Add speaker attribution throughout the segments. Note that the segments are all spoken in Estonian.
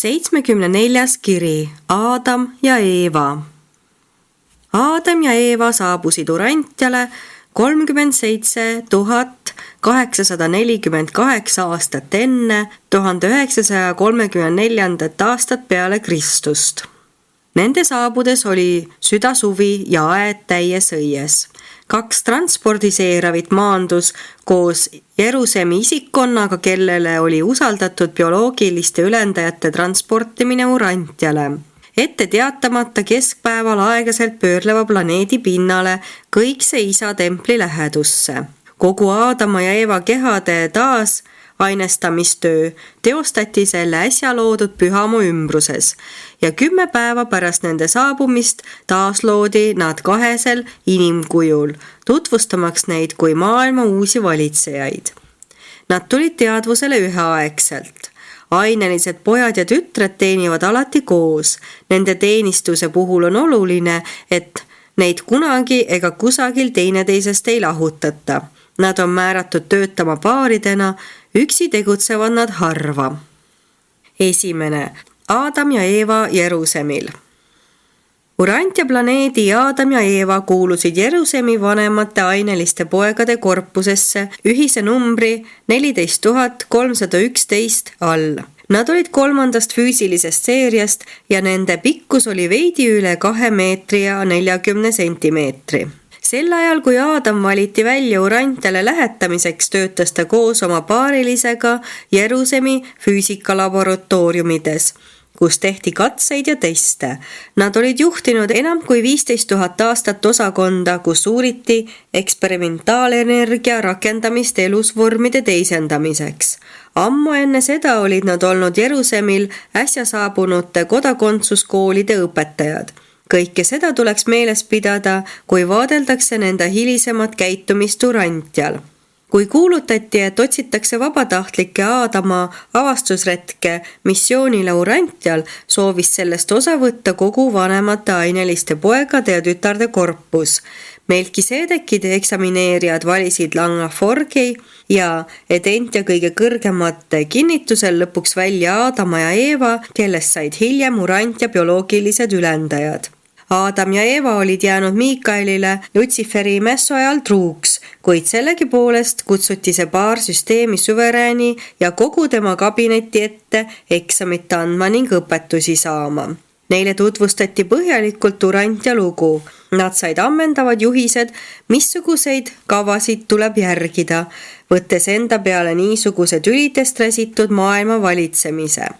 Speaker 1: 74. kiri Aadam ja Eeva. Aadam ja Eeva saabusid Urantiale 37 848 aastat enne 1934. aastat peale Kristust. Nende saabudes oli südasuvi ja aed täies õies. 2 transpordiseeravit maandus koos Jerusemi isikkonnaga, kellele oli usaldatud bioloogiliste ülendajate transportimine Urantiale. Ette teatamata keskpäeval aeglaselt pöörleva planeedi pinnale kõik see isa templi lähedusse. Kogu Aadama ja Eeva kehade taas ainestamistöö teostati selle äsja loodud pühamu ümbruses ja 10 päeva pärast nende saabumist taasloodi nad kahesel inimkujul, tutvustamaks neid kui maailma uusi valitsejaid. Nad tulid teadvusele üheaegselt. Ainelised pojad ja tütred teenivad alati koos. Nende teenistuse puhul on oluline, et neid kunagi ega kusagil teineteisest ei lahutata. Nad on määratud töötama paaridena, üksi tegutsevad nad harva. 1. Aadam ja Eeva Jerusemil. Urantia planeedi Aadam ja Eeva kuulusid Jerusemi vanemate aineliste poegade korpusesse ühise numbri 14311 all. Nad olid 3. füüsilisest seeriast ja nende pikkus oli veidi üle 2 meetri ja 40 sentimeetri. Sel ajal, kui Aadam valiti välja Urantiale lähetamiseks, töötas ta koos oma paarilisega Jerusemi füüsikalaboratooriumides, kus tehti katseid ja teste. Nad olid juhtinud enam kui 15 000 aastat osakonda, kus uuriti eksperimentaalenergia rakendamist elusvormide teisendamiseks. Ammu enne seda olid nad olnud Jerusemil äsja saabunute kodakondsuskoolide õpetajad. Kõike seda tuleks meeles pidada, kui vaadeldakse nende hilisemat käitumist Urantial. Kui kuulutati, et otsitakse vabatahtlikke Aadama avastusretke missioonile Urantial, soovis sellest osa võtta kogu vanemate aineliste poegade ja tütarde korpus. Melkiseedekid eksamineerijad valisid Langaforgi ja Edentia kõige kõrgemate kinnitusel lõpuks välja Aadama ja Eeva, kellest said hiljem Urantia bioloogilised ülendajad. Aadam ja Eeva olid jäänud Miikaelile Lutsiferi mässu ajal truuks, kuid sellegipoolest kutsuti see paar süsteemi süverääni ja kogu tema kabinetti ette eksamit andma ning õpetusi saama. Neile tutvustati põhjalikult Urantia lugu. Nad said ammendavad juhised, missuguseid kavasid tuleb järgida, võttes enda peale niisuguse tülidest räsitud maailma valitsemise.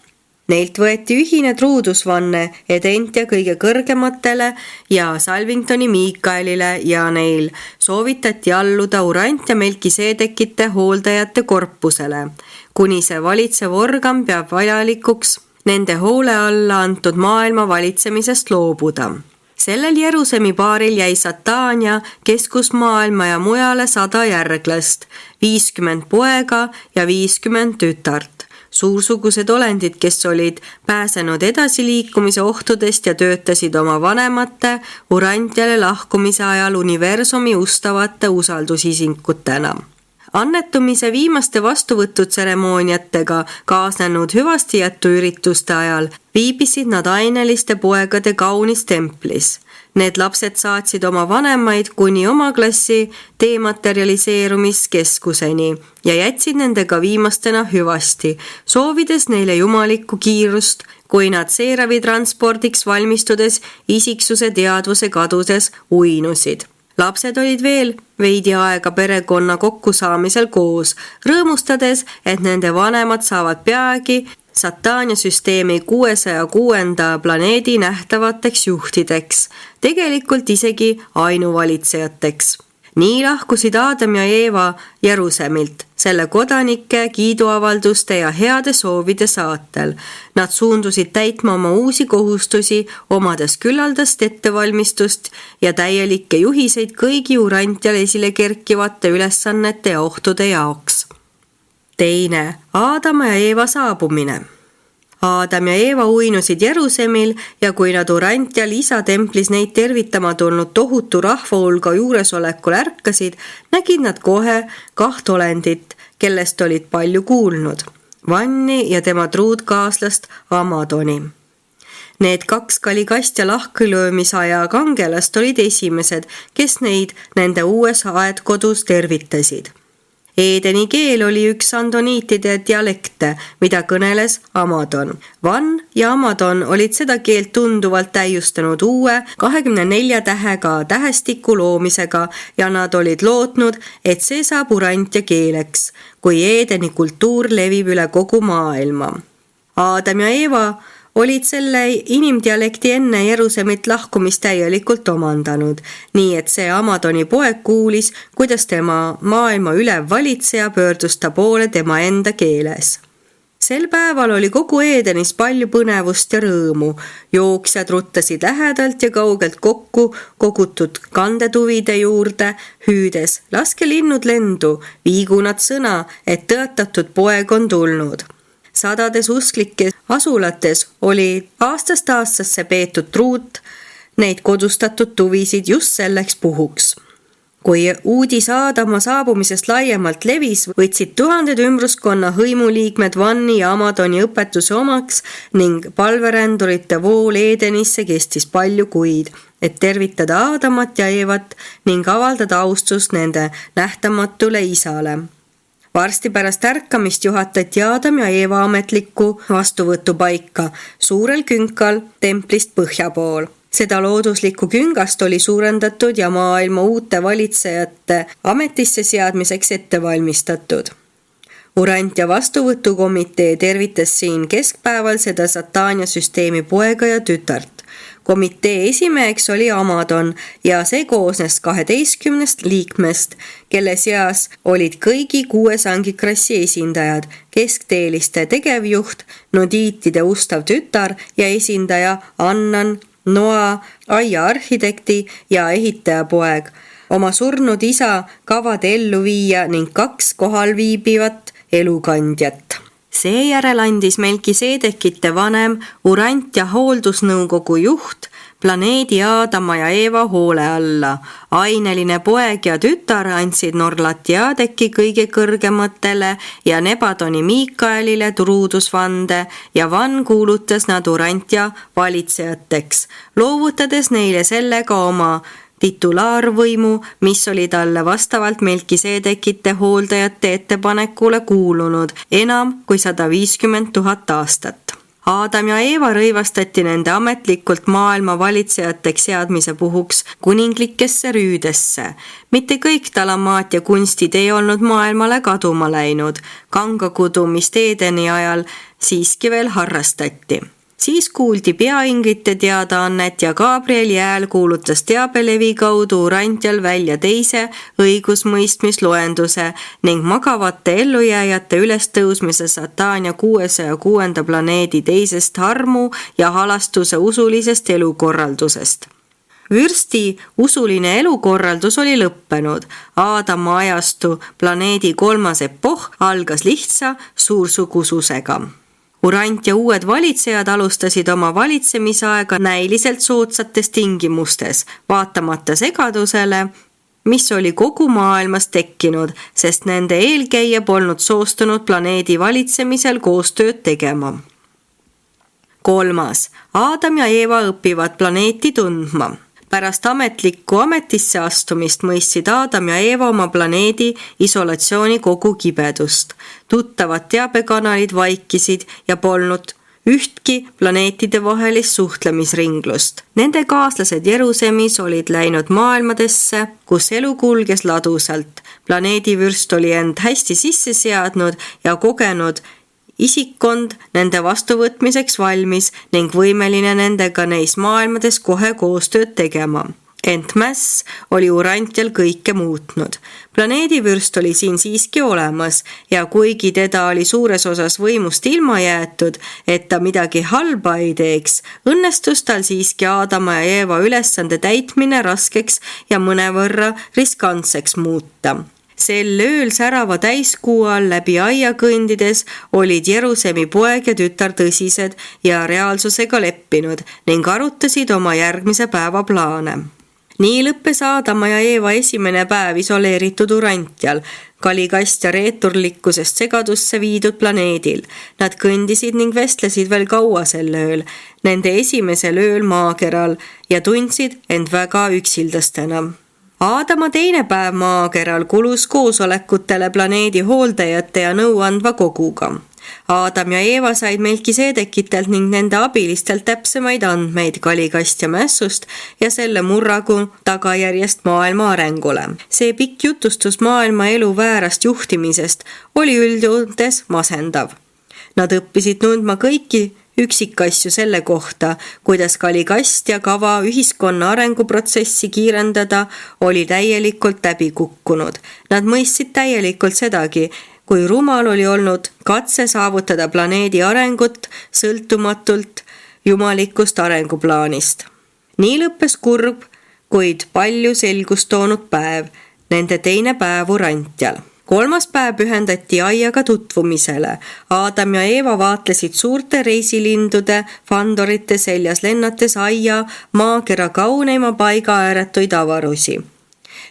Speaker 1: Neilt võeti ühine truudusvanne Edentia kõige kõrgematele ja Salvingtoni Miikaelile ja neil soovitati alluda Urantia Melkiseedekite hooldajate korpusele, kuni see valitsev organ peab vajalikuks nende hoole alla antud maailma valitsemisest loobuda. Sellel Jerusemi paaril jäi Satania keskusmaailma ja mujale 100 järglast, 50 poega ja 50 tütart. Suursugused olendid, kes olid pääsenud edasiliikumise ohtudest ja töötasid oma vanemate Urantiale lahkumise ajal universumi ustavate usaldusisinkutena. Annetumise viimaste vastuvõtutseremooniatega kaasnenud hüvastijätuürituste ajal viibisid nad aineliste poegade kaunis templis. Need lapsed saatsid oma vanemaid kuni oma klassi dematerialiseerumiskeskuseni ja jätsid nendega viimastena hüvasti, soovides neile jumalikku kiirust, kui nad seeravi transpordiks valmistudes isiksuse teadvuse kadudes uinusid. Lapsed olid veel veidi aega perekonna kokkusaamisel koos, rõõmustades, et nende vanemad saavad peagi Satania süsteemi 606. planeedi nähtavateks juhtideks, tegelikult isegi ainuvalitsejateks. Nii lahkusid Aadam ja Eeva Jerusemilt, selle kodanike, kiiduavalduste ja heade soovide saatel. Nad suundusid täitma oma uusi kohustusi, omades küllaldast ettevalmistust ja täielikke juhiseid kõigi Urantial esile kerkivate ülesannete ja ohtude jaoks. 2. Aadama ja Eeva saabumine. Aadam ja Eeva uinusid Jerusemil ja kui nad Urantial isa templis neid tervitama tulnud tohutu rahvahulga juuresolekul ärkasid, nägid nad kohe 2 olendit, kellest olid palju kuulnud. Vanni ja tema truudkaaslast Amadoni. Need 2 kalikast ja lahkulöömisaja kangelast olid esimesed, kes neid nende uues aedkodus tervitasid. Eedeni keel oli üks andoniitide dialekte, mida kõneles Amadon. Van ja Amadon olid seda keelt tunduvalt täiustanud uue 24 tähega tähestiku loomisega ja nad olid lootnud, et see saab urantia keeleks, kui Eedeni kultuur levib üle kogu maailma. Aadam ja Eeva olid selle inimdialekti enne Jeruusalemmilt lahkumist täielikult omandanud, nii et see Amadoni poeg kuulis, kuidas tema maailma ülev valitseja pöördus ta poole tema enda keeles. Sel päeval oli kogu Eedenis palju põnevust ja rõõmu. Jooksjad ruttasid lähedalt ja kaugelt kokku kogutud kandetuvide juurde, hüüdes, laske linnud lendu, viigu nad sõna, et tõotatud poeg on tulnud. Sadades usklikes asulates oli aastast aastasse peetud truut neid kodustatud tuvisid just selleks puhuks. Kui uudis Aadama saabumisest laiemalt levis, võtsid tuhanded ümbruskonna hõimuliikmed Vanni ja Amadoni õpetuse omaks ning palverändurite vool Eedenisse kestis palju kuid, et tervitada Aadamat ja Eevat ning avaldada austust nende nähtamatule isale. Varsti pärast ärkamist juhatati Aadam ja Eeva ametlikku vastuvõtupaika suurel künkal templist põhja pool. Seda looduslikku küngast oli suurendatud ja maailma uute valitsejate ametisse seadmiseks ette valmistatud. Urantia vastuvõtukomitee tervitas siin keskpäeval seda Sataania süsteemi poega ja tütart. Komitee esimeheks oli Amadon ja see koosnes 12 liikmest, kelle seas olid kõigi 6 sangikrassi esindajad, keskteeliste tegevjuht, nodiitide ustav tütar ja esindaja Annan, Noa, aia arhitekti ja ehitaja poeg, oma surnud isa kavade ellu viia ning 2 kohal viibivat elukandjat. Seejärel andis Melkiseedekite vanem Urantia hooldusnõukogu juht planeedi Aadama ja Eeva hoole alla. Aineline poeg ja tütar andsid Norlatiadeki kõige kõrgematele ja Nebadoni Miikaelile truudusvande ja Van kuulutas nad Urantia valitsejateks, loovutades neile sellega oma titulaarvõimu, mis oli talle vastavalt Melkiseedekite hooldajate ettepanekule kuulunud enam kui 150 000 aastat. Aadam ja Eeva rõivastati nende ametlikult maailma valitsejateks seadmise puhuks kuninglikesse rüüdesse. Mitte kõik talamaatia kunstid ei olnud maailmale kaduma läinud, kangakudumist Eedeni ajal siiski veel harrastati. Siis kuuldi peainglite teadaannet ja Gabriel Jääl kuulutas teabelevi kaudu Urantial välja teise õigusmõistmisloenduse ning magavate ellujääjate ülestõusmise Sataania 606. planeedi teisest harmu ja halastuse usulisest elukorraldusest. Vürsti usuline elukorraldus oli lõppenud. Aadama ajastu planeedi 3. epohh algas lihtsa suursugususega. Urantia uued valitsejad alustasid oma valitsemisaega näiliselt soodsates tingimustes, vaatamata segadusele, mis oli kogu maailmas tekkinud, sest nende eelkäija polnud soostunud planeedi valitsemisel koostööd tegema. 3. Aadam ja Eeva õpivad planeeti tundma. Pärast ametlikku ametisse astumist mõistsid Aadam ja Eeva oma planeedi isolatsiooni kogu kibedust. Tuttavad teabekanalid vaikisid ja polnud ühtki planeetide vahelist suhtlemisringlust. Nende kaaslased Jeruusalemmis olid läinud maailmadesse, kus elu kulges ladusalt. Planeedivürst oli end hästi sisse seadnud ja kogenud isikkond nende vastuvõtmiseks valmis ning võimeline nendega neis maailmades kohe koostööd tegema. Ent mäss oli Urantial kõike muutnud. Planeedivürst oli siin siiski olemas ja kuigi teda oli suures osas võimust ilma jäetud, et ta midagi halba ei teeks, õnnestus tal siiski Aadama ja Eeva ülesande täitmine raskeks ja mõnevõrra riskantseks muuta. Sel ööl särava täiskuu all läbi aia kõndides olid Jeruusalemmi poeg ja tütar tõsised ja reaalsusega leppinud ning arutasid oma järgmise päeva plaane. Nii lõppes Aadama ja Eeva esimene päev isoleeritud Urantial. kalikast ja reeturlikkusest segadusse viidud planeedil. Nad kõndisid ning vestlesid veel kaua sel ööl, nende esimesel ööl maakeral ja tundsid end väga üksildastena. Aadama teine päev maakeral kulus koosolekutele planeedi hooldajate ja nõuandva koguga. Aadam ja Eeva said Melkiseedekitelt ning nende abilistelt täpsemaid andmeid kalikast ja mässust ja selle murragu tagajärjest maailma arengule. See pikk jutustus maailma elu väärast juhtimisest oli üldjoontes masendav. Nad õppisid tundma kõiki üksikasju selle kohta, kuidas kalikast ja kava ühiskonna arenguprotsessi kiirendada oli täielikult läbi kukkunud. Nad mõistsid täielikult sedagi, kui rumal oli olnud katse saavutada planeedi arengut sõltumatult jumalikust arenguplaanist. Nii lõppes kurb, kuid palju selgust toonud päev, nende teine päev Urantjal. 3. päev pühendati aiaga tutvumisele. Aadam ja Eeva vaatlesid suurte reisilindude fandorite seljas lennates aia maakera kauneima paiga ääretuid avarusi.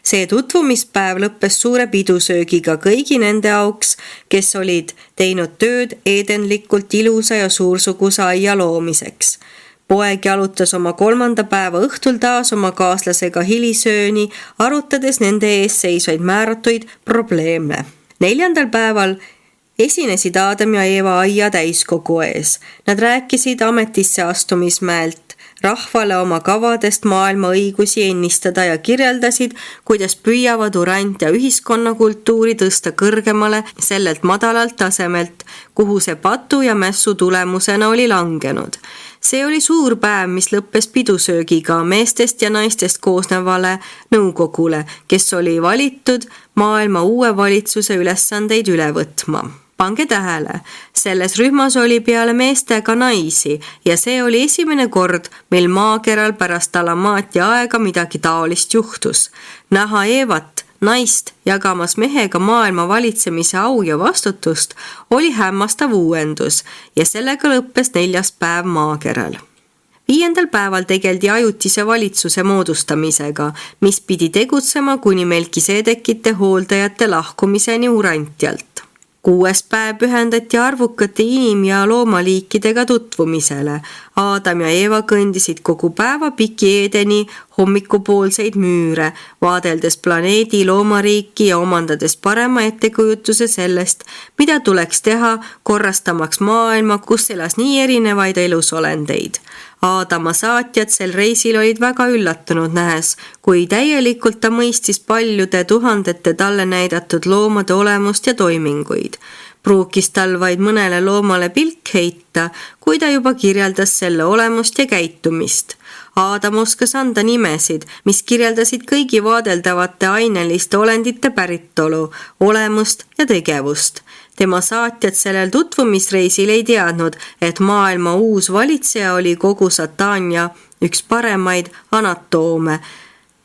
Speaker 1: See tutvumispäev lõppes suure pidusöögiga kõigi nende auks, kes olid teinud tööd edenlikult ilusa ja suursugusa aia loomiseks. Poeg jalutas oma 3. päeva õhtul taas oma kaaslasega hilisööni, arutades nende ees seisvaid määratuid probleeme. 4. päeval esinesid Aadam ja Eeva aia täiskogu ees. Nad rääkisid ametisse astumismäelt rahvale oma kavadest maailma õigusi ennistada ja kirjeldasid, kuidas püüavad Urant ja ühiskonnakultuuri tõsta kõrgemale sellelt madalalt tasemelt, kuhu see patu ja mässu tulemusena oli langenud. See oli suur päev, mis lõppes pidusöögiga meestest ja naistest koosnevale nõukogule, kes oli valitud maailma uue valitsuse ülesandeid üle võtma. Pange tähele, selles rühmas oli peale meeste ka naisi ja see oli esimene kord, mil maakeral pärast Alamaatia aega midagi taolist juhtus. Näha Eevat, naist jagamas mehega maailma valitsemise au ja vastutust oli hämmastav uuendus ja sellega lõppes 4. päev maakeral. 5. päeval tegeldi ajutise valitsuse moodustamisega, mis pidi tegutsema kuni Melkiseedekite hooldajate lahkumiseni Urantjalt. 6. päev pühendati arvukate inim- ja loomaliikidega tutvumisele. Aadam ja Eeva kõndisid kogu päeva piki Edeni hommikupoolseid müüre, vaadeldes planeedi loomariiki ja omandades parema ettekujutuse sellest, mida tuleks teha korrastamaks maailma, kus elas nii erinevaid elusolendeid. Aadama saatjad sel reisil olid väga üllatunud nähes, kui täielikult ta mõistis paljude tuhandete talle näidatud loomade olemust ja toiminguid. Pruukis tal vaid mõnele loomale pilk heita, kui ta juba kirjeldas selle olemust ja käitumist. Aadam oskas anda nimesid, mis kirjeldasid kõigi vaadeldavate aineliste olendite päritolu, olemust ja tegevust. Tema saatjad sellel tutvumisreisil ei teadnud, et maailma uus valitseja oli kogu Satania üks paremaid anatoome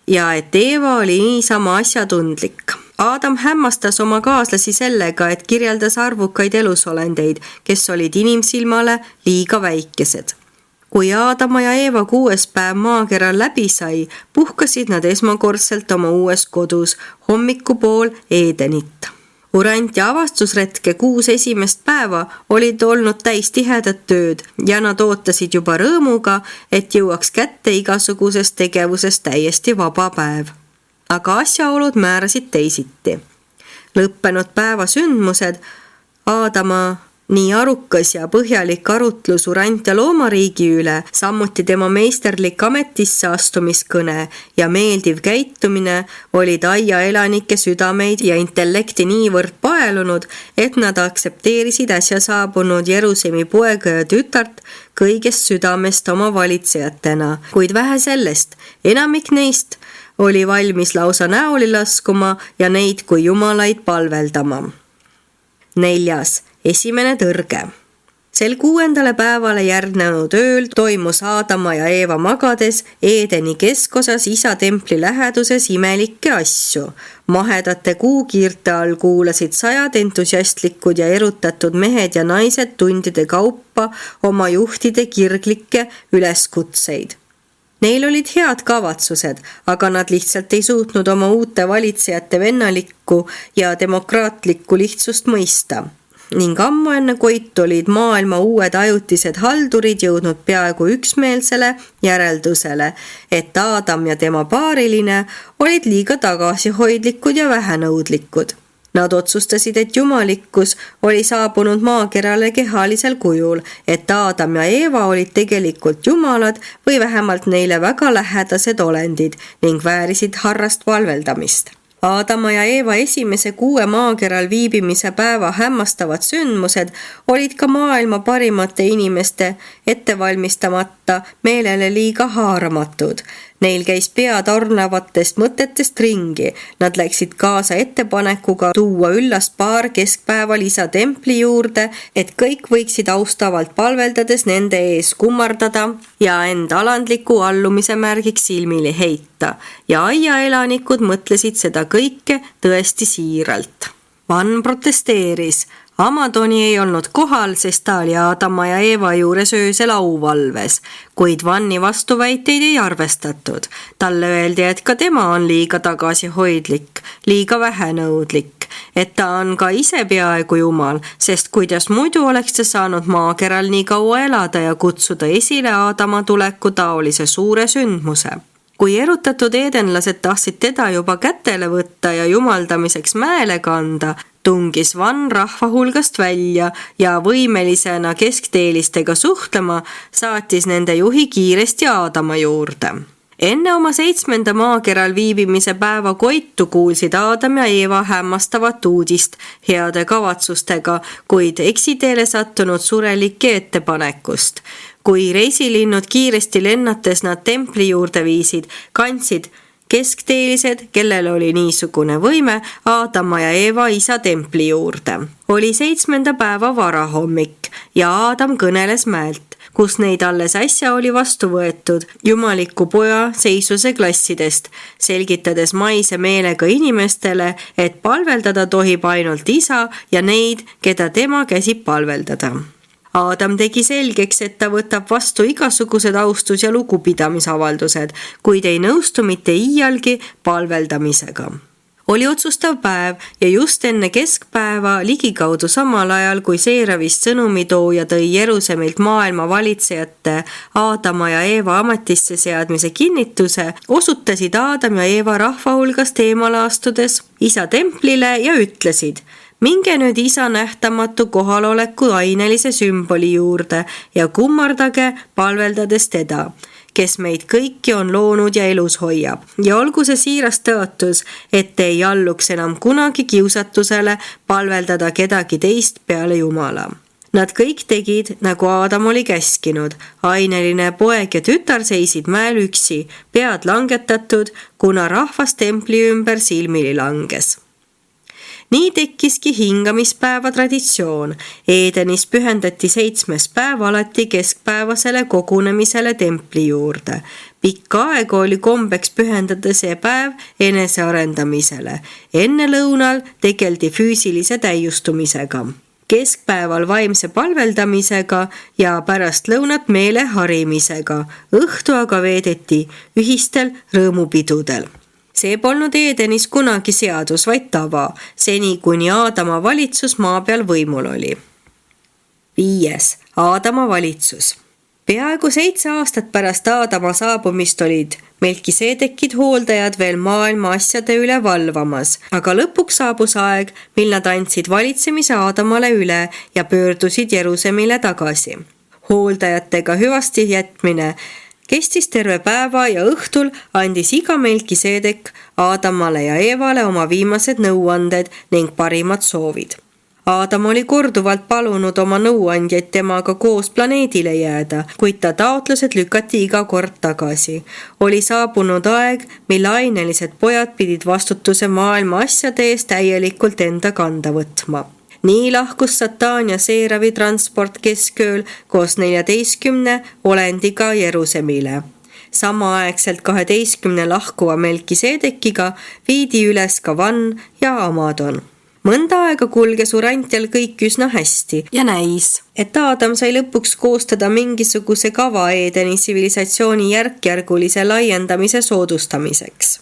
Speaker 1: ja et Eeva oli niisama asjatundlik. Aadam hämmastas oma kaaslasi sellega, et kirjeldas arvukaid elusolendeid, kes olid inimsilmale liiga väikesed. Kui Aadama ja Eeva 6. päev maakeral läbi sai, puhkasid nad esmakordselt oma uues kodus hommikupool Edenit. Urant ja avastusretke 6 esimest päeva olid olnud täis tihedat tööd ja nad ootasid juba rõõmuga, et jõuaks kätte igasugusest tegevusest täiesti vaba päev. Aga asjaolud määrasid teisiti. Lõppenud päeva sündmused, Aadama nii arukas ja põhjalik arutlus Urant ja loomariigi üle, samuti tema meisterlik ametisse astumiskõne ja meeldiv käitumine olid aia elanike südameid ja intellekti niivõrd paelunud, et nad aktsepteerisid äsja saabunud Jerusemi poega ja tütart kõigest südamest oma valitsejatena, kuid vähe sellest, enamik neist oli valmis lausa näoli laskuma ja neid kui jumalaid palveldama. 4. Esimene tõrge. Sel 6. päevale järgnenud ööl toimus Aadama ja Eeva magades Edeni keskosas isa templi läheduses imelikke asju. Mahedate kuukiirte all kuulasid 100 entusiastlikud ja erutatud mehed ja naised tundide kaupa oma juhtide kirglikke üleskutseid. Neil olid head kavatsused, aga nad lihtsalt ei suutnud oma uute valitsejate vennalikku ja demokraatlikku lihtsust mõista. Ning ammu enne Koitu olid maailma uued ajutised haldurid jõudnud peaaegu üksmeelsele järeldusele, et Aadam ja tema paariline olid liiga tagasihoidlikud ja vähenõudlikud. Nad otsustasid, et jumalikkus oli saabunud maakerale kehalisel kujul, et Aadam ja Eeva olid tegelikult jumalad või vähemalt neile väga lähedased olendid ning väärisid harrast valveldamist. Aadama ja Eeva esimese 6 maakeral viibimise päeva hämmastavad sündmused olid ka maailma parimate inimeste ettevalmistamata meelele liiga haaramatud. Neil käis pea tornavatest mõtetest ringi. Nad läksid kaasa ettepanekuga tuua üllas paar keskpäeval isa templi juurde, et kõik võiksid austavalt palveldades nende ees kummardada ja end alandliku allumise märgiks silmili heita. Ja aiaelanikud mõtlesid seda kõike tõesti siiralt. Van protesteeris. Amadoni ei olnud kohal, sest ta oli Aadama ja Eeva juures öösel auvalves, kuid Vanni vastuväiteid ei arvestatud. Talle öeldi, et ka tema on liiga tagasihoidlik, liiga vähenõudlik, et ta on ka ise peaaegu jumal, sest kuidas muidu oleks ta saanud maakeral nii kaua elada ja kutsuda esile Aadama tuleku taolise suure sündmuse. Kui erutatud eedenlased tahtsid teda juba kätele võtta ja jumaldamiseks mäele kanda, tungis Van rahva hulgast välja ja võimelisena keskteelistega suhtlema saatis nende juhi kiiresti Aadama juurde. Enne oma 7. maakeral viibimise päeva Koitu kuulsid Aadam ja Eeva hämmastavat uudist heade kavatsustega, kuid eksiteele sattunud surelike ettepanekust. Kui reisilinnud kiiresti lennates nad templi juurde viisid, kandsid keskteelised, kellel oli niisugune võime, Aadama ja Eeva isa templi juurde. Oli 7. päeva varahommik ja Aadam kõneles mäelt, kus neid alles äsja oli vastu võetud jumaliku poja seisuse klassidest, selgitades maise meelega inimestele, et palveldada tohib ainult isa ja neid, keda tema käsib palveldada. Aadam tegi selgeks, et ta võtab vastu igasugused austus- ja lugupidamisavaldused, kuid ei nõustu mitte iialgi palveldamisega. Oli otsustav päev ja just enne keskpäeva, ligikaudu samal ajal, kui seeravist sõnumitooja tõi Jerusemilt maailma valitsejate Aadama ja Eeva ametisse seadmise kinnituse, osutasid Aadam ja Eeva rahva hulgast eemale astudes isa templile ja ütlesid: minge nüüd isa nähtamatu kohaloleku ainelise sümboli juurde ja kummardage palveldades teda, kes meid kõiki on loonud ja elus hoiab. Ja olgu see siiras tõotus, et te ei alluks enam kunagi kiusatusele palveldada kedagi teist peale Jumala. Nad kõik tegid, nagu Aadam oli käskinud. Aineline poeg ja tütar seisid mäel üksi, pead langetatud, kuna rahvas templi ümber silmili langes. Nii tekkiski hingamispäeva traditsioon. Eedenis pühendati 7. päev alati keskpäevasele kogunemisele templi juurde. Pikka aega oli kombeks pühendada see päev enesearendamisele. Enne lõunal tegeldi füüsilise täiustumisega, keskpäeval vaimse palveldamisega ja pärast lõunat meele harimisega. Õhtu aga veedeti ühistel rõõmupidudel. See polnud Eedenis kunagi seadus, vaid tava, seni kuni Aadama valitsus maa peal võimul oli. 5. Aadama valitsus. Peaaegu 7 aastat pärast Aadama saabumist olid Melkiseedekid hooldajad veel maailma asjade üle valvamas, aga lõpuks saabus aeg, mil nad andsid valitsemise Aadamale üle ja pöördusid Jerusalemile tagasi. Hooldajatega hüvasti jätmine kestis terve päeva ja õhtul andis iga Melkiseedek Aadamale ja Eevale oma viimased nõuanded ning parimad soovid. Aadam oli korduvalt palunud oma nõuandjaid temaga koos planeedile jääda, kuid ta taotlused lükati iga kord tagasi. Oli saabunud aeg, mil ainelised pojad pidid vastutuse maailma asjade eest täielikult enda kanda võtma. Nii lahkus Satan ja seeravi transport keskööl koos 14 olendiga Jerusalemile. Samaaegselt 12 lahkuva Melkiseedekiga viidi üles ka Van ja Amadon. Mõnda aega kulges Urantial kõik üsna hästi ja näis, et Aadam sai lõpuks koostada mingisuguse kava Eedeni tsivilisatsiooni järkjärgulise laiendamise soodustamiseks.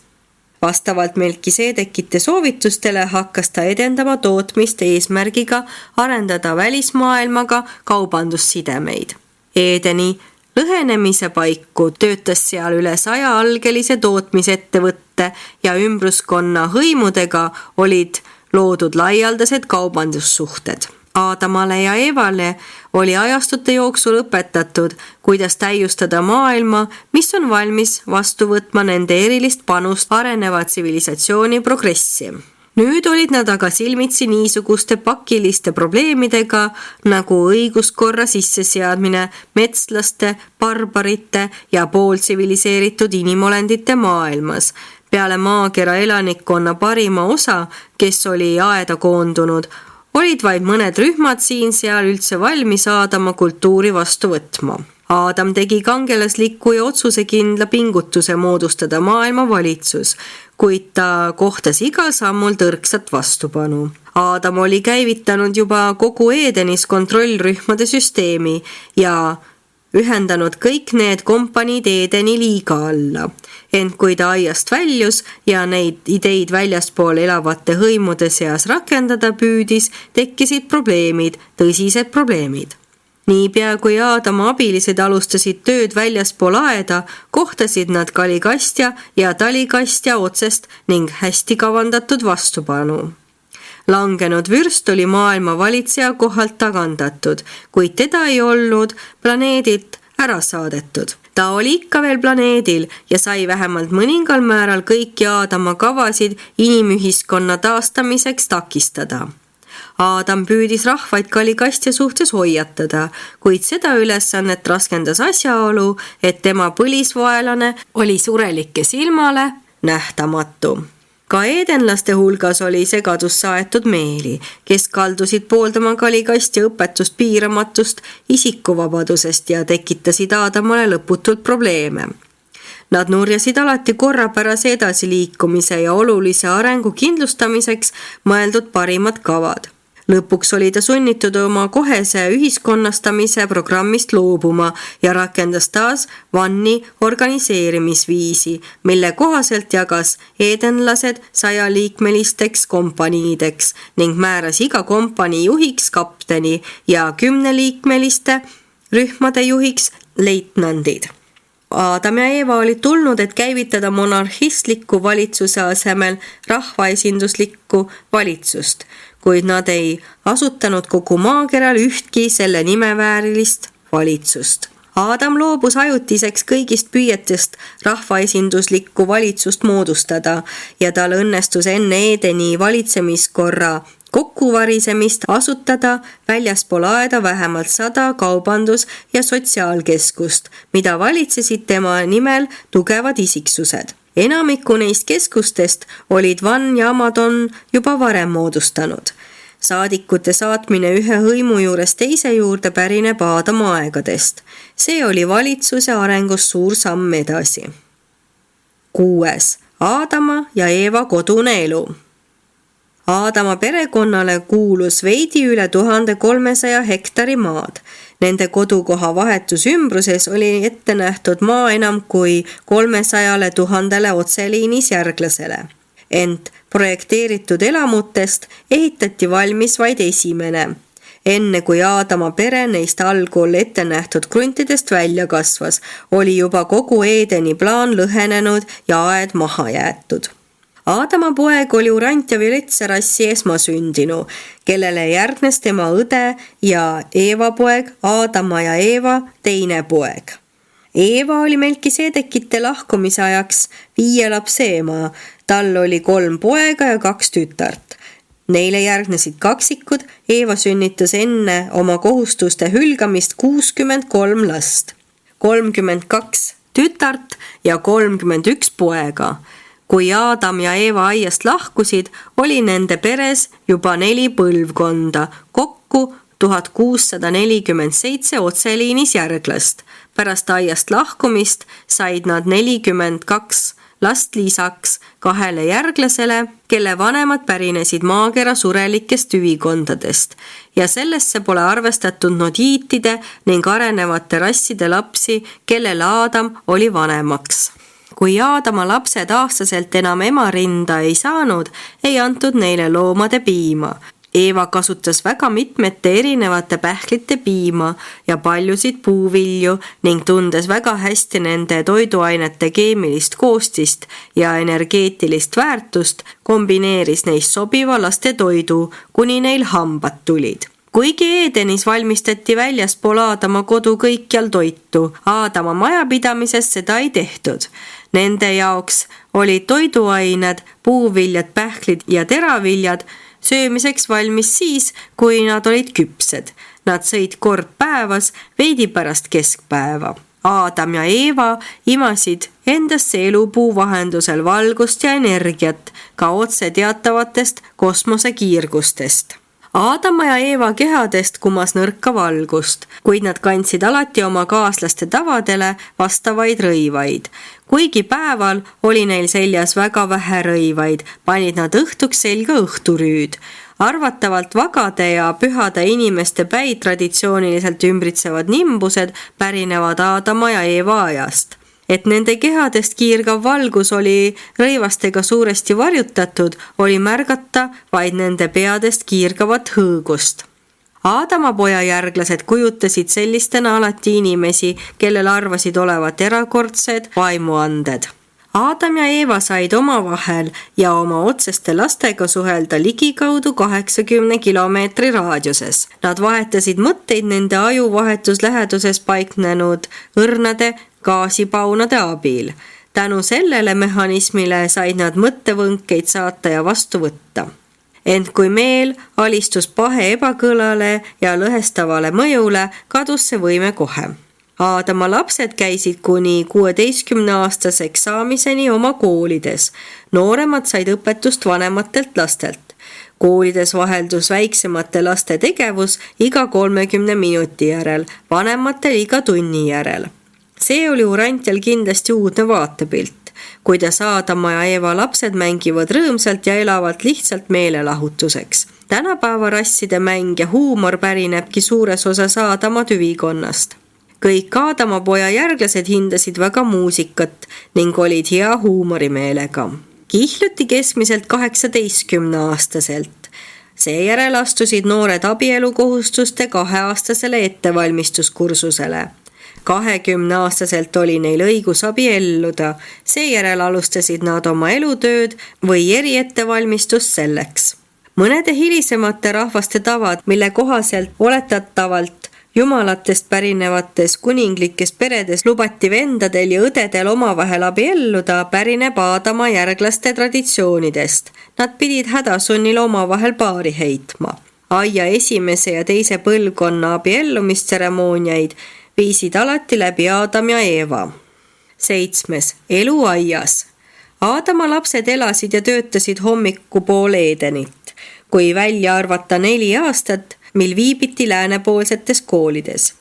Speaker 1: Vastavalt Melkiseedekite soovitustele hakkas ta edendama tootmist eesmärgiga arendada välismaailmaga kaubandussidemeid. Eedeni lõhenemise paiku töötas seal üle 100 algelise tootmisettevõtte ja ümbruskonna hõimudega olid loodud laialdased kaubandussuhted. Aadamale ja Eevale oli ajastute jooksul õpetatud, kuidas täiustada maailma, mis on valmis vastu võtma nende erilist panust areneva tsivilisatsiooni progressi. Nüüd olid nad aga silmitsi niisuguste pakiliste probleemidega nagu õiguskorra sisseseadmine metslaste, barbarite ja pooltsiviliseeritud inimolendite maailmas. Peale maakera elanikkonna parima osa, kes oli aeda koondunud, olid vaid mõned rühmad siin-seal üldse valmis Aadama kultuuri vastu võtma. Aadam tegi kangelasliku ja otsusekindla pingutuse moodustada maailma valitsus, kuid ta kohtas igal sammul tõrksat vastupanu. Aadam oli käivitanud juba kogu Eedenis kontrollrühmade süsteemi ja ühendanud kõik need kompaniid Eedeni liiga alla. Ent kui ta aiast väljus ja neid ideid väljaspool elavate hõimude seas rakendada püüdis, tekkisid probleemid, tõsised probleemid. Niipea kui Aadama abilised alustasid tööd väljaspool aeda, kohtasid nad kalikastja ja talikastja otsest ning hästi kavandatud vastupanu. Langenud vürst oli maailma valitseja kohalt tagandatud, kuid teda ei olnud planeedilt ära saadetud. Ta oli ikka veel planeedil ja sai vähemalt mõningal määral kõiki Aadama kavasid inimühiskonna taastamiseks takistada. Aadam püüdis rahvaid kalikastja suhtes hoiatada, kuid seda ülesannet raskendas asjaolu, et tema põlisvaelane oli surelike silmale nähtamatu. Ka eedenlaste hulgas oli segadusse aetud meeli, kes kaldusid pooldama kalikastja õpetust piiramatust isikuvabadusest ja tekitasid Aadamale lõputult probleeme. Nad nurjasid alati korrapärase edasiliikumise ja olulise arengu kindlustamiseks mõeldud parimad kavad. Lõpuks oli ta sunnitud oma kohese ühiskonnastamise programmist loobuma ja rakendas taas Vanni organiseerimisviisi, mille kohaselt jagas eedenlased 100-liikmelisteks kompaniideks ning määras iga kompanii juhiks kapteni ja 10-liikmeliste rühmade juhiks leitnandid. Aadam ja Eeva olid tulnud, et käivitada monarhistliku valitsuse asemel rahvaesinduslikku valitsust, kuid nad ei asutanud kogu maakeral ühtki selle nimeväärilist valitsust. Aadam loobus ajutiseks kõigist püüetest rahvaesinduslikku valitsust moodustada ja tal õnnestus enne Eedeni valitsemiskorra kokkuvarisemist asutada väljaspool aeda vähemalt 100 kaubandus- ja sotsiaalkeskust, mida valitsesid tema nimel tugevad isiksused. Enamiku neist keskustest olid Van ja Amadon juba varem moodustanud. Saadikute saatmine ühe hõimu juures teise juurde pärineb Aadama aegadest. See oli valitsuse arengus suur samm edasi. 6. Aadama ja Eeva kodune elu. Aadama perekonnale kuulus veidi üle 1300 hektari maad. Nende kodukoha vahetus ümbruses oli ette nähtud maa enam kui 300 000 otseliinis järglasele. Ent projekteeritud elamutest ehitati valmis vaid esimene, enne kui Aadama pere neist algul ette nähtud kruntidest välja kasvas, oli juba kogu Eedeni plaan lõhenenud ja aed maha jäetud. Aadama poeg oli Urant ja Violetse rassi esmasündinu, kellele järgnes tema õde ja Eeva poeg Aadama ja Eeva teine poeg. Eeva oli Melkiseedekite lahkumise ajaks 5 lapse ema, tal oli 3 poega ja 2 tütart. Neile järgnesid kaksikud, Eeva sünnitas enne oma kohustuste hülgamist 63 last, 32 tütart ja 31 poega. Kui Aadam ja Eeva aiast lahkusid, oli nende peres juba 4 põlvkonda, kokku 1647 otseliinis järglast. Pärast aiast lahkumist said nad 42 last lisaks 2 järglasele, kelle vanemad pärinesid maakera surelikest tüvikondadest ja sellesse pole arvestatud nodiitide ning arenevate rasside lapsi, kellele Aadam oli vanemaks. Kui Aadama lapsed aastaselt enam ema rinda ei saanud, ei antud neile loomade piima. Eeva kasutas väga mitmete erinevate pähklite piima ja paljusid puuvilju ning tundes väga hästi nende toiduainete keemilist koostist ja energeetilist väärtust, kombineeris neist sobiva laste toidu, kuni neil hambad tulid. Kuigi Edenis valmistati väljaspool Aadama kodu kõikjal toitu, Aadama majapidamises seda ei tehtud. Nende jaoks olid toiduained, puuviljad, pähklid ja teraviljad söömiseks valmis siis, kui nad olid küpsed. Nad sõid kord päevas, veidi pärast keskpäeva. Aadam ja Eeva imasid endasse elupuu vahendusel valgust ja energiat, ka otse teatavatest kosmosekiirgustest. Aadama ja Eeva kehadest kumas nõrka valgust, kuid nad kandsid alati oma kaaslaste tavadele vastavaid rõivaid. Kuigi päeval oli neil seljas väga vähe rõivaid, panid nad õhtuks selga õhturüüd. Arvatavalt vagade ja pühade inimeste päid traditsiooniliselt ümbritsevad nimbused pärinevad Aadama ja Eeva ajast. Et nende kehadest kiirgav valgus oli rõivastega suuresti varjutatud, oli märgata vaid nende peadest kiirgavat hõõgust. Aadama poja järglased kujutasid sellistena alati inimesi, kellel arvasid olevat erakordsed vaimuanded. Aadam ja Eeva said omavahel ja oma otseste lastega suhelda ligikaudu 80 kilomeetri raadiuses. Nad vahetasid mõtteid nende ajuvahetus läheduses paiknenud õrnade gaasipaunade abil. Tänu sellele mehhanismile said nad mõttevõnkeid saata ja vastu võtta. Ent kui meel alistus pahe ebakõlale ja lõhestavale mõjule, kadus see võime kohe. Aadama lapsed käisid kuni 16-aastaseks saamiseni oma koolides. Nooremad said õpetust vanematelt lastelt. Koolides vaheldus väiksemate laste tegevus iga 30 minuti järel, vanematel iga tunni järel. See oli Urantjal kindlasti uudne vaatepilt, kuidas Aadama ja Eeva lapsed mängivad rõõmsalt ja elavad lihtsalt meelelahutuseks. Tänapäeva rasside mäng ja huumor pärinebki suures osas Aadama tüvikonnast. Kõik Aadama poja järglased hindasid väga muusikat ning olid hea huumorimeelega. Kihluti keskmiselt 18-aastaselt. Seejärel astusid noored abielukohustuste 2-aastasele ettevalmistuskursusele. 20-aastaselt oli neil õigus abielluda, seejärel alustasid nad oma elutööd või eriettevalmistust selleks. Mõnede hilisemate rahvaste tavad, mille kohaselt oletatavalt jumalatest pärinevates kuninglikes peredes lubati vendadel ja õdedel omavahel abielluda, pärineb Aadama järglaste traditsioonidest. Nad pidid hädasunnil omavahel paari heitma. Aia esimese ja teise põlvkonna abiellumistseremooniaid viisid alati läbi Aadam ja Eeva. 7. Elu aias. Aadama lapsed elasid ja töötasid hommikupoole Edenit, kui välja arvata 4 aastat, mil viibiti läänepoolsetes koolides.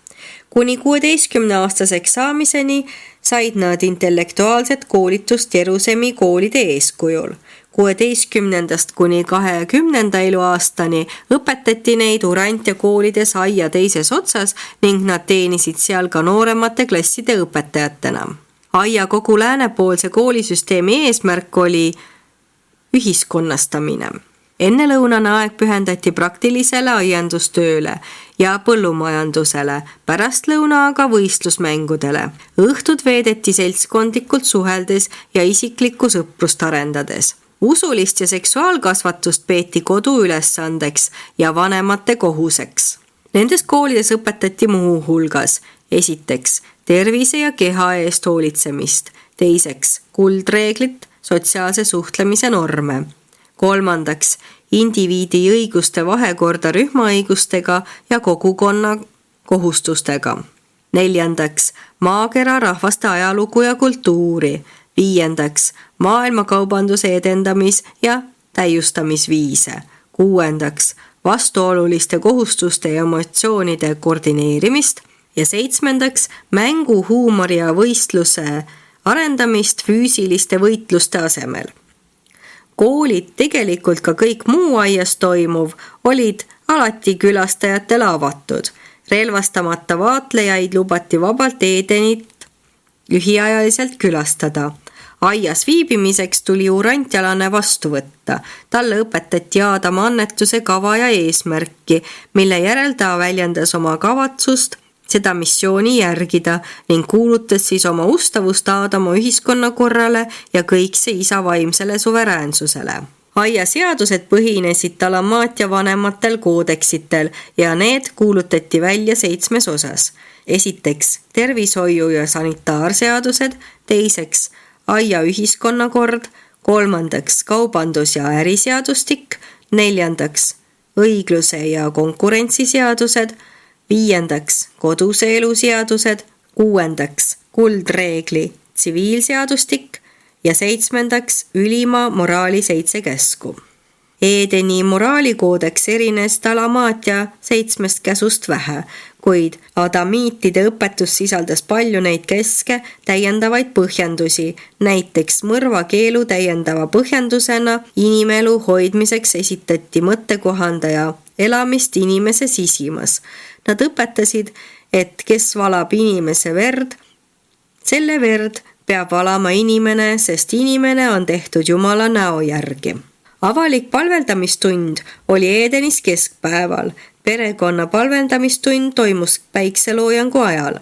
Speaker 1: Kuni 16-aastaseks saamiseni said nad intellektuaalset koolitust Jerusemi koolide eeskujul. 16. kuni 20. eluaastani õpetati neid Urantja koolides aia teises otsas ning nad teenisid seal ka nooremate klasside õpetajatena. Aia kogu läänepoolse koolisüsteemi eesmärk oli ühiskonnastamine. Ennelõunane aeg pühendati praktilisele aiandustööle ja põllumajandusele, pärastlõuna aga võistlusmängudele. Õhtud veedeti seltskondlikult suheldes ja isiklikku sõprust arendades. Usulist ja seksuaalkasvatust peeti kodu ülesandeks ja vanemate kohuseks. Nendes koolides õpetati muu hulgas: esiteks, tervise ja keha eest hoolitsemist, teiseks, kuldreeglit, sotsiaalse suhtlemise norme, kolmandaks, indiviidi õiguste vahekorda rühmaõigustega ja kogukonna kohustustega, neljandaks, maakera rahvaste ajalugu ja kultuuri, viiendaks, maailmakaubanduse edendamis- ja täiustamisviise, kuuendaks, vastuoluliste kohustuste ja emotsioonide koordineerimist ja seitsmendaks, mängu, huumori ja võistluse arendamist füüsiliste võitluste asemel. Koolid, tegelikult ka kõik muu aias toimuv, olid alati külastajatele avatud. Relvastamata vaatlejaid lubati vabalt Edenit lühiajaliselt külastada. Aias viibimiseks tuli urantjalane vastu võtta. Talle õpetati Aadama annetuse kava ja eesmärki, mille järel ta väljendas oma kavatsust seda missiooni järgida ning kuulutas siis oma ustavust Aadama ühiskonnakorrale ja kõikse isa vaimsele suveräänsusele. Aia seadused põhinesid Dalamaatia vanematel koodeksitel ja need kuulutati välja 7 osas. Esiteks tervishoiu- ja sanitaarseadused, teiseks Aia ühiskonnakord, kolmandaks kaubandus- ja äriseadustik, neljandaks õigluse ja konkurentsiseadused, viiendaks koduse elu seadused, kuuendaks kuldreegli tsiviilseadustik ja 7. ülima moraali 7 käsku. Edeni moraalikoodeks erines Dalamaatia 7 käsust vähe, kuid adamiitide õpetus sisaldas palju neid käske täiendavaid põhjendusi, näiteks mõrvakeelu täiendava põhjendusena inimelu hoidmiseks esitati mõttekohandaja elamist inimese sisimas. Nad õpetasid, et kes valab inimese verd, selle verd peab valama inimene, sest inimene on tehtud Jumala näo järgi. Avalik palveldamistund oli Edenis keskpäeval. Perekonna palveldamistund toimus päikseloojangu ajal.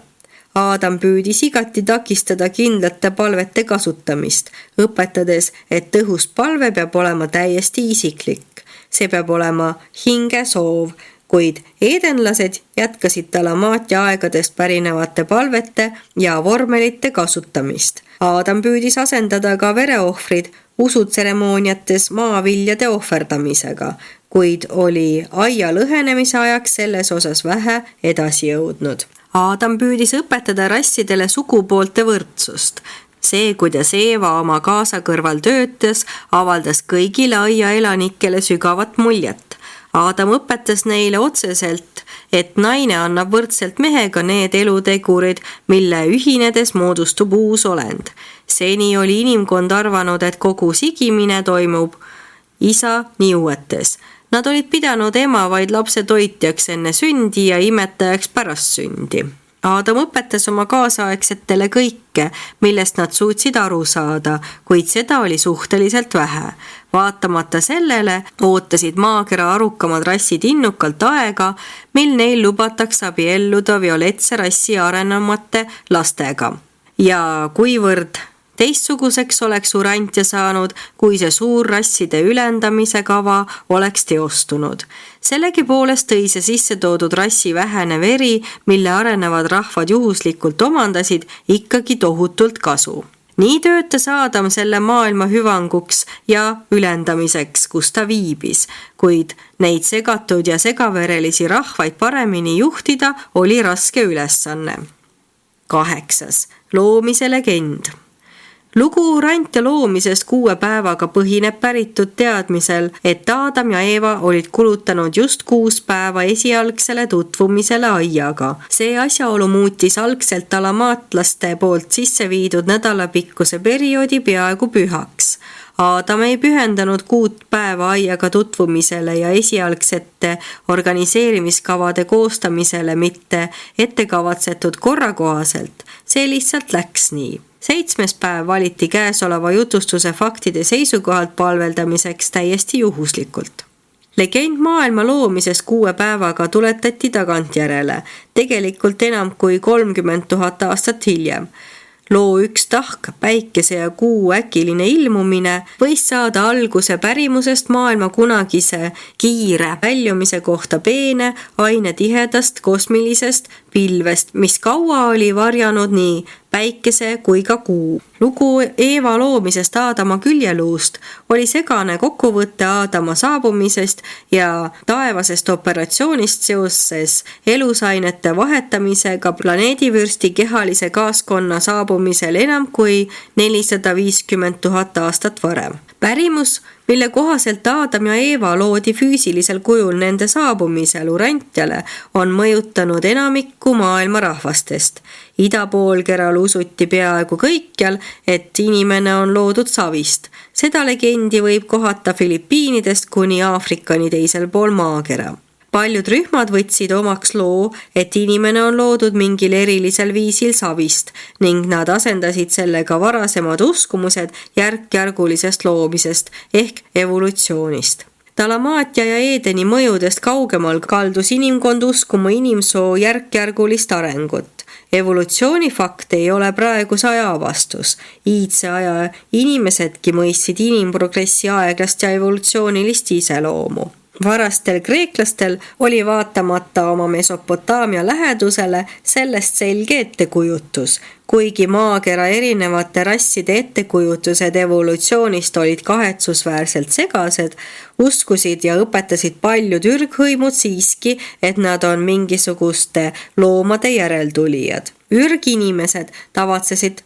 Speaker 1: Aadam püüdis igati takistada kindlate palvete kasutamist, õpetades, et tõhus palve peab olema täiesti isiklik. See peab olema hingesoov, kuid edenlased jätkasid Dalamaatia aegadest pärinevate palvete ja vormelite kasutamist. Aadam püüdis asendada ka vereohvrid usutseremooniates maaviljade ohverdamisega, kuid oli aia lõhenemise ajaks selles osas vähe edasi jõudnud. Aadam püüdis õpetada rassidele sugupoolte võrdsust. See, kuidas Eeva oma kaasa kõrval töötas, avaldas kõigile aia elanikele sügavat muljet. Aadam õpetas neile otseselt, et naine annab võrdselt mehega need elutegurid, mille ühinedes moodustub uus olend. Seni oli inimkond arvanud, et kogu sigimine toimub isa niuetes. Nad olid pidanud ema vaid lapse toitjaks enne sündi ja imetajaks pärast sündi. Aadam õpetas oma kaasaegsetele kõike, millest nad suutsid aru saada, kuid seda oli suhteliselt vähe. Vaatamata sellele ootasid maakera arukamad rassid innukalt aega, mil neil lubatakse abielluda violetse rassi arenumate lastega. Ja kuivõrd teistsuguseks oleks Urantia saanud, kui see suur rasside ülendamise kava oleks teostunud. Sellegipoolest tõi see sisse toodud rassi vähene veri, mille arenevad rahvad juhuslikult omandasid, ikkagi tohutult kasu. Nii töötas Aadam selle maailma hüvanguks ja ülendamiseks, kus ta viibis, kuid neid segatud ja segaverelisi rahvaid paremini juhtida oli raske ülesanne. 8. Loomise legend. Lugu Urantia loomisest 6 päevaga põhineb päritud teadmisel, et Aadam ja Eeva olid kulutanud just 6 päeva esialgsele tutvumisele aiaga. See asjaolu muutis algselt dalamaatlaste poolt sisse viidud nädalapikkuse perioodi peaaegu pühaks. Aadam ei pühendanud 6 päeva aiaga tutvumisele ja esialgsete organiseerimiskavade koostamisele mitte ettekavatsetud korra kohaselt. See lihtsalt läks nii. 7. päev valiti käesoleva jutustuse faktide seisukohalt palveldamiseks täiesti juhuslikult. Legend maailma loomisest 6 päevaga tuletati tagantjärele, tegelikult enam kui 30 000 aastat hiljem. Loo üks tahk, päikese ja kuu äkiline ilmumine võis saada alguse pärimusest maailma kunagise kiire väljumise kohta peene ainetihedast kosmilisest pilvest, mis kaua oli varjanud nii päikese kui ka kuu. Lugu Eeva loomisest Aadama küljeluust oli segane kokkuvõtte Aadama saabumisest ja taevasest operatsioonist seoses elusainete vahetamisega planeedivürsti kehalise kaaskonna saabumisel enam kui 450 000 aastat varem. Pärimus mille kohaselt Aadam ja Eeva loodi füüsilisel kujul nende saabumisel Urantiale, on mõjutanud enamikku maailma rahvastest. Idapoolkeral usuti peaaegu kõikjal, et inimene on loodud savist. Seda legendi võib kohata Filipiinidest kuni Aafrikani teisel pool maakera. Paljud rühmad võtsid omaks loo, et inimene on loodud mingil erilisel viisil savist ning nad asendasid sellega varasemad uskumused järk-järgulisest loomisest ehk evolutsioonist. Talamaatia ja Eedeni mõjudest kaugemal kaldus inimkond uskuma inimsoo järk-järgulist arengut. Evolutsioonifakt ei ole praeguse aja vastus. Iidse aja inimesedki mõistsid inimprogressi aeglast ja evolutsioonilist iseloomu. Varastel kreeklastel oli vaatamata oma Mesopotaamia lähedusele sellest selge ettekujutus. Kuigi maakera erinevate rasside ettekujutused evolutsioonist olid kahetsusväärselt segased, uskusid ja õpetasid paljud ürghõimud siiski, et nad on mingisuguste loomade järeltulijad. Ürginimesed tavatsesid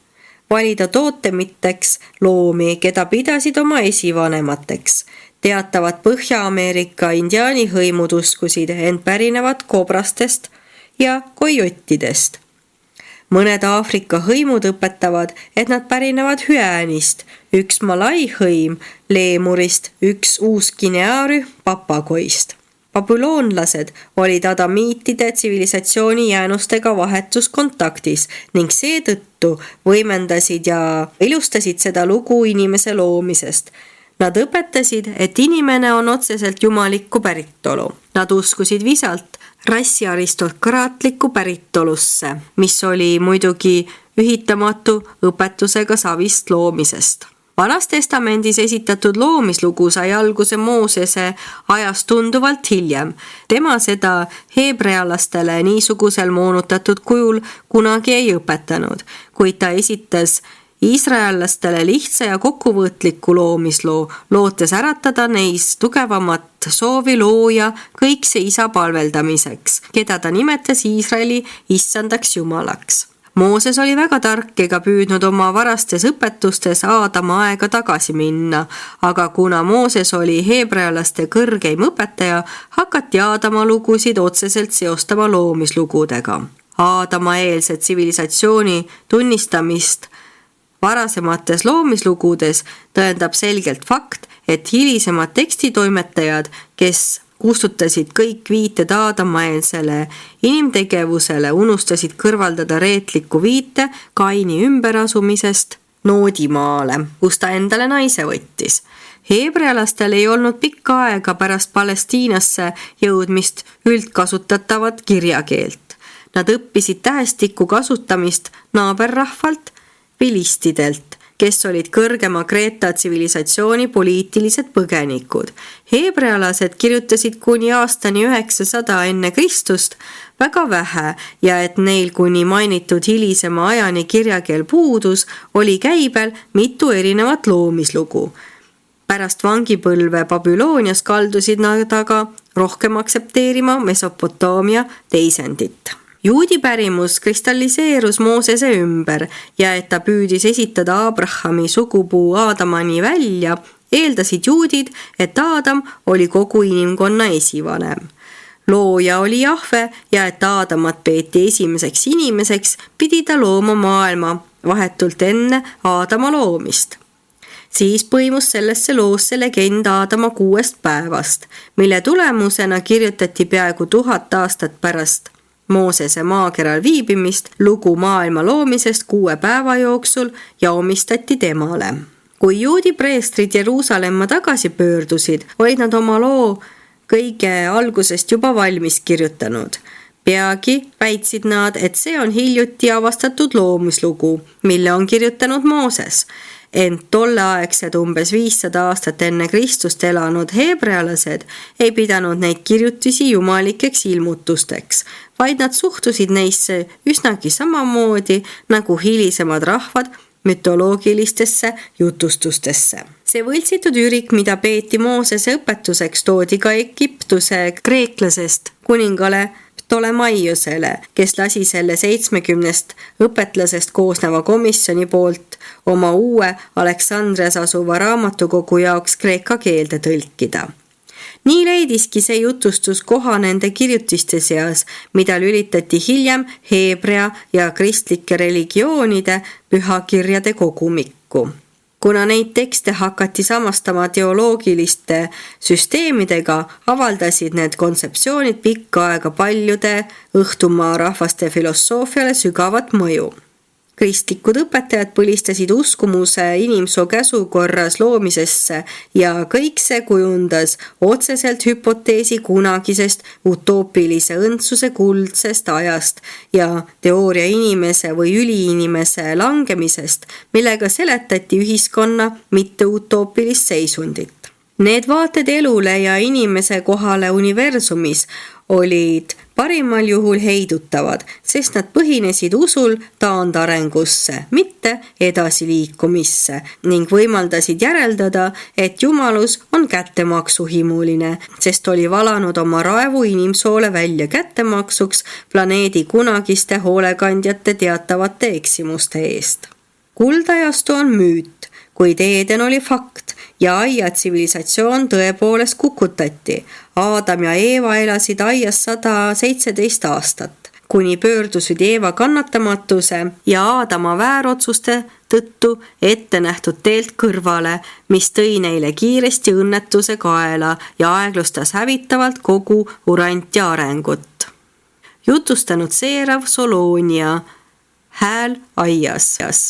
Speaker 1: valida tootemiteks loomi, keda pidasid oma esivanemateks. Teatavad Põhja-Ameerika indiaanihõimud uskusid end pärinevat kobrastest ja kojottidest. Mõned Aafrika hõimud õpetavad, et nad pärinevad hüäänist, üks Malai hõim leemurist, üks Uus-Guinea rühm papagoist. Babüloonlased olid adamiitide tsivilisatsiooni jäänustega vahetuskontaktis ning seetõttu võimendasid ja ilustasid seda lugu inimese loomisest. Nad õpetasid, et inimene on otseselt jumalikku päritolu. Nad uskusid visalt rassi aristokraatlikku päritolusse, mis oli muidugi ühitamatu õpetusega savist loomisest. Vanas testamendis esitatud loomislugu sai alguse Moosese ajast tunduvalt hiljem. Tema seda heebrealastele niisugusel moonutatud kujul kunagi ei õpetanud, kuid ta esitas iisraellastele lihtsa ja kokkuvõtliku loomisloo, lootes äratada neis tugevamat soovi looja kõikse isa palveldamiseks, keda ta nimetas Iisraeli issandaks jumalaks. Mooses oli väga tark ega püüdnud oma varastes õpetustes Aadama aega tagasi minna, aga kuna Mooses oli heebrealaste kõrgeim õpetaja, hakati Aadama lugusid otseselt seostama loomislugudega. Aadama-eelse tsivilisatsiooni tunnistamist varasemates loomislugudes tõendab selgelt fakt, et hilisemad tekstitoimetajad, kes kustutasid kõik viited Aadama-eelsele inimtegevusele, unustasid kõrvaldada reetliku viite Kaini ümberasumisest Noodimaale, kus ta endale naise võttis. Heebrealastel ei olnud pikka aega pärast Palestiinasse jõudmist üldkasutatavat kirjakeelt. Nad õppisid tähestiku kasutamist naaberrahvalt, filistidelt, kes olid kõrgema Kreeta tsivilisatsiooni poliitilised põgenikud. Heebrealased kirjutasid kuni aastani 900 enne Kristust väga vähe ja et neil kuni mainitud hilisema ajani kirjakeel puudus, oli käibel mitu erinevat loomislugu. Pärast vangipõlve Babüloonias kaldusid nad aga rohkem aktsepteerima Mesopotaamia teisendit. Juudi pärimus kristalliseerus Moosese ümber ja et ta püüdis esitada Abrahami sugupuu Aadamani välja, eeldasid juudid, et Aadam oli kogu inimkonna esivanem. Looja oli Jahve ja et Aadamat peeti esimeseks inimeseks, pidi ta looma maailma vahetult enne Aadama loomist. Siis põimus sellesse loosse legend Aadama 6 päevast, mille tulemusena kirjutati peaaegu 1000 aastat pärast Moosese maakeral viibimist lugu maailma loomisest 6 päeva jooksul ja omistati temale. Kui juudi preestrid Jeruusalemma tagasi pöördusid, olid nad oma loo kõige algusest juba valmis kirjutanud. Peagi väitsid nad, et see on hiljuti avastatud loomislugu, mille on kirjutanud Mooses. Ent tolleaegsed umbes 500 aastat enne Kristust elanud heebrealased ei pidanud neid kirjutisi jumalikeks ilmutusteks, vaid nad suhtusid neisse üsnagi samamoodi nagu hilisemad rahvad mütoloogilistesse jutustustesse. See võltsitud ürik, mida peeti Moosese õpetuseks, toodi ka Egiptuse kreeklasest kuningale Ptolemaiosele, kes lasi selle 70 õpetlasest koosneva komisjoni poolt oma uue Aleksandrias asuva raamatukogu jaoks kreeka keelde tõlkida. Nii leidiski see jutustus koha nende kirjutiste seas, mida lülitati hiljem heebrea ja kristlike religioonide pühakirjade kogumikku. Kuna neid tekste hakati samastama teoloogiliste süsteemidega, avaldasid need kontseptsioonid pikka aega paljude õhtumaa rahvaste filosoofiale sügavat mõju. Kristlikud õpetajad põlistasid uskumuse inimsoo käsukorras loomisesse ja kõik see kujundas otseselt hüpoteesi kunagisest utoopilise õndsuse kuldsest ajast ja teooria inimese või üliinimese langemisest, millega seletati ühiskonna mitte utoopilist seisundit. Need vaated elule ja inimese kohale universumis olid parimal juhul heidutavad, sest nad põhinesid usul taandarengusse, mitte edasiliikumisse ning võimaldasid järeldada, et jumalus on kättemaksuhimuline, sest oli valanud oma raevu inimsoole välja kättemaksuks planeedi kunagiste hoolekandjate teatavate eksimuste eest. Kuldajastu on müüt, kuid Eeden oli fakt ja aia tsivilisatsioon tõepoolest kukutati. Aadam ja Eeva elasid aias 117 aastat, kuni pöördusid Eeva kannatamatuse ja Aadama väärotsuste tõttu ette nähtud teelt kõrvale, mis tõi neile kiiresti õnnetuse kaela ja aeglustas hävitavalt kogu Urantia arengut. Jutustanud Seerav Soloonia, Hääl aias.